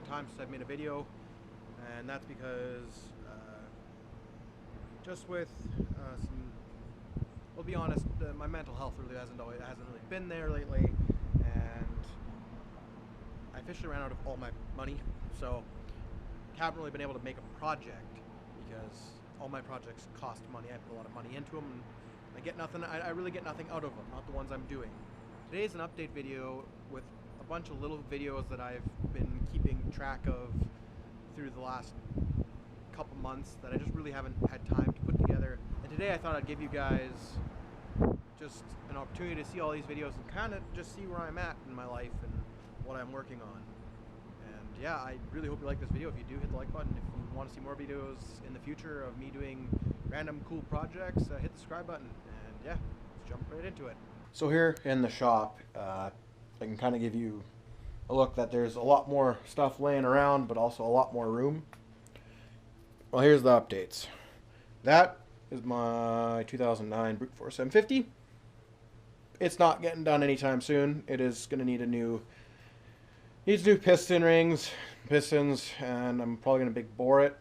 long time since I've made a video, and that's because just with I'll be honest, my mental health really hasn't really been there lately, and I officially ran out of all my money, so haven't really been able to make a project because all my projects cost money. I put a lot of money into them, and I get nothing. I really get nothing out of them, not the ones I'm doing. Today's an update video with a bunch of little videos that I've been keeping track of through the last couple months that I just really haven't had time to put together. And today I thought I'd give you guys just an opportunity to see all these videos and kind of just see where I'm at in my life and what I'm working on. And yeah, I really hope you like this video. If you do, hit the like button. If you want to see more videos in the future of me doing random cool projects, hit the subscribe button. And yeah, let's jump right into it. So here in the shop, I can kind of give you a look that there's a lot more stuff laying around, but also a lot more room. Well, here's the updates. That is my 2009 Brute Force 750. It's not getting done anytime soon. It is going to need needs new piston rings, pistons, and I'm probably going to big bore it.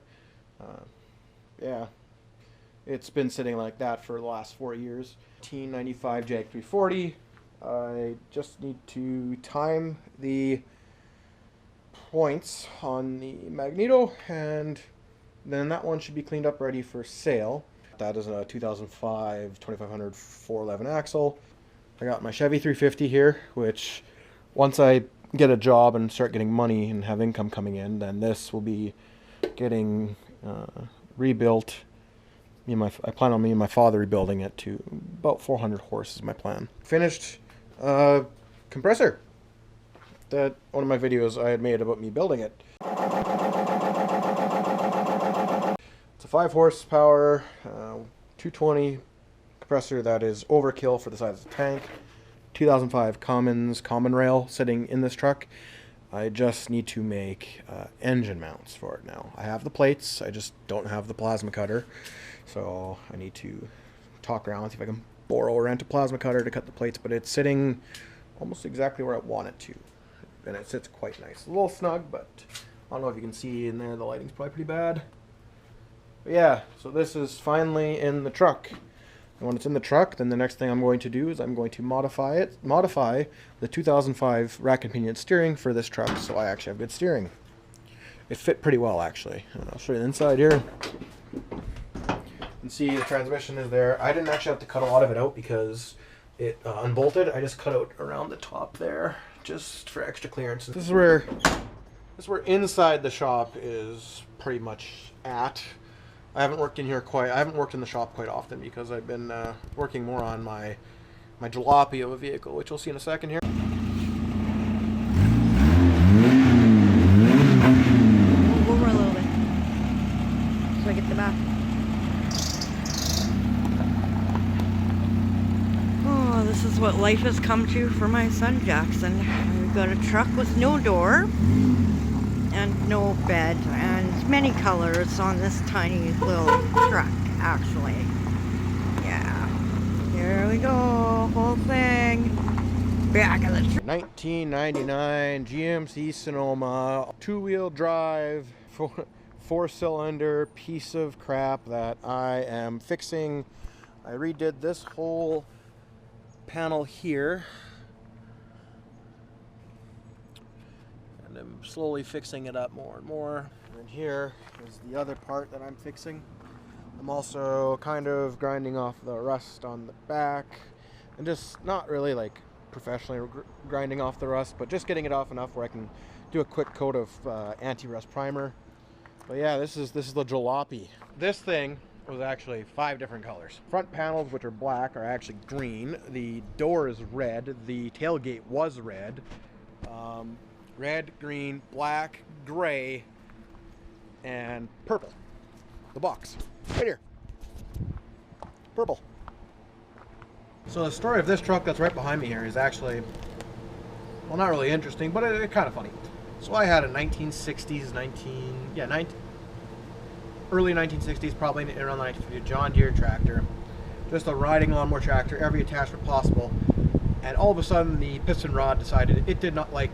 Yeah, it's been sitting like that for the last 4 years. 1995 Jag 340. I just need to time the points on the magneto, and then that one should be cleaned up, ready for sale. That is a 2005 2500 411 axle. I got my Chevy 350 here, which once I get a job and start getting money and have income coming in, then this will be getting rebuilt. I plan on me and my father rebuilding it to about 400 horse is my plan. Finished compressor. That one of my videos I had made about me building it. It's a 5 horsepower, 220 compressor that is overkill for the size of the tank. 2005 Cummins common rail sitting in this truck. I just need to make engine mounts for it now. I have the plates, I just don't have the plasma cutter. So I need to talk around, see if I can borrow or rent a plasma cutter to cut the plates, but it's sitting almost exactly where I want it to. And it sits quite nice. A little snug, but I don't know if you can see in there, the lighting's probably pretty bad. But yeah, so this is finally in the truck. And when it's in the truck, then the next thing I'm going to do is I'm going to modify the 2005 rack and pinion steering for this truck, so I actually have good steering. It fit pretty well, actually. I'll show you the inside here. You can see the transmission is there. I didn't actually have to cut a lot of it out because it unbolted. I just cut out around the top there just for extra clearance. This is where inside the shop is pretty much at. I haven't worked in the shop quite often because I've been working more on my jalopy of a vehicle, which we'll see in a second here. We'll roll a little bit so I get the back. Oh, this is what life has come to for my son Jackson. We've got a truck with no door and no bed and many colors on this tiny little truck, actually. Yeah. Here we go, whole thing. Back of the truck. 1999 GMC Sonoma, 2-wheel drive, 4-cylinder piece of crap that I am fixing. I redid this whole panel here. And I'm slowly fixing it up more and more. And here is the other part that I'm fixing. I'm also kind of grinding off the rust on the back, and just not really like professionally grinding off the rust, but just getting it off enough where I can do a quick coat of anti-rust primer. But yeah, this is the jalopy. This thing was actually 5 different colors. Front panels, which are black, are actually green. The door is red. The tailgate was red. Red, green, black, gray, and purple. The box. Right here. Purple. So the story of this truck that's right behind me here is actually, well, not really interesting, but it's kind of funny. So I had a 1960s, early 1960s, probably around the 1950s, John Deere tractor. Just a riding lawnmower tractor, every attachment possible. And all of a sudden the piston rod decided it did not like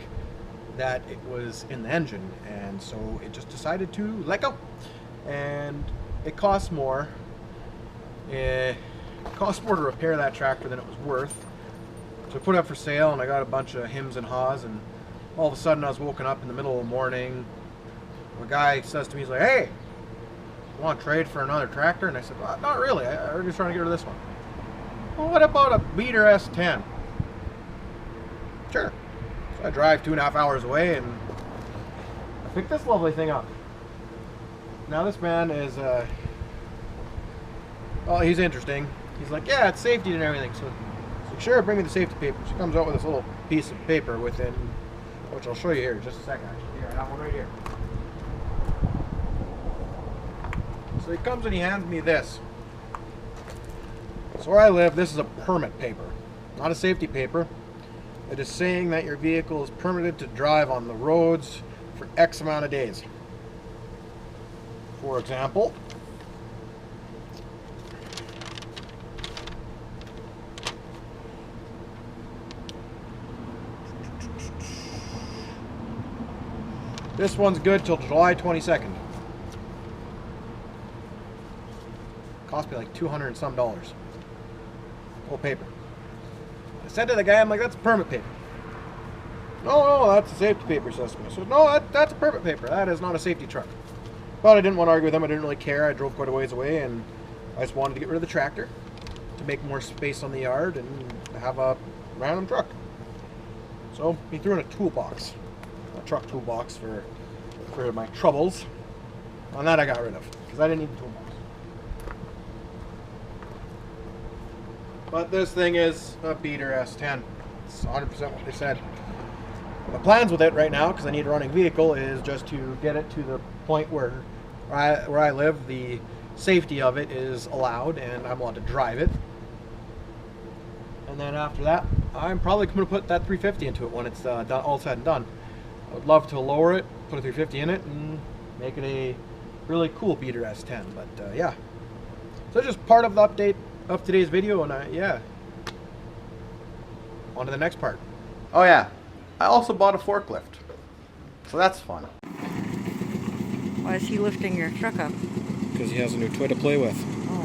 that it was in the engine, and so it just decided to let go. And it cost more. It cost more to repair that tractor than it was worth. So I put it up for sale, and I got a bunch of hims and haws, and all of a sudden I was woken up in the middle of the morning. A guy says to me, he's like, "Hey, you want to trade for another tractor?" And I said, "Well, not really. I'm just trying to get rid of this one." "Well, what about a Beater S10? "Sure." So I drive 2.5 hours away, and I picked this lovely thing up. Now this man is, well, he's interesting. He's like, "Yeah, it's safety and everything." So "Sure, bring me the safety papers." He comes out with this little piece of paper within, which I'll show you here in just a second, actually. Here, I have one right here. So he comes and he hands me this. So where I live, this is a permit paper, not a safety paper. It is saying that your vehicle is permitted to drive on the roads for X amount of days. For example, this one's good till July 22nd. Cost me like $200 and some. Whole paper. I said to the guy, I'm like, "That's a permit paper." No, that's a safety paper, says to me. I said, "No, that's a permit paper. That is not a safety truck." But I didn't want to argue with him. I didn't really care. I drove quite a ways away, and I just wanted to get rid of the tractor to make more space on the yard and have a random truck. So he threw in a toolbox, a truck toolbox for my troubles. And that I got rid of because I didn't need the toolbox. But this thing is a Beater S10. It's 100% what they said. My plans with it right now, because I need a running vehicle, is just to get it to the point where I live, the safety of it is allowed and I'm allowed to drive it. And then after that, I'm probably going to put that 350 into it when it's done, all said and done. I would love to lower it, put a 350 in it, and make it a really cool Beater S10. But yeah, so just part of the update of today's video, and yeah, on to the next part. Oh yeah, I also bought a forklift, so that's fun. Why is he lifting your truck up? Because he has a new toy to play with. Oh.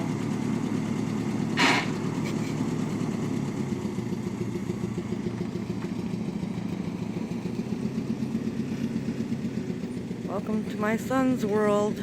Welcome to my son's world.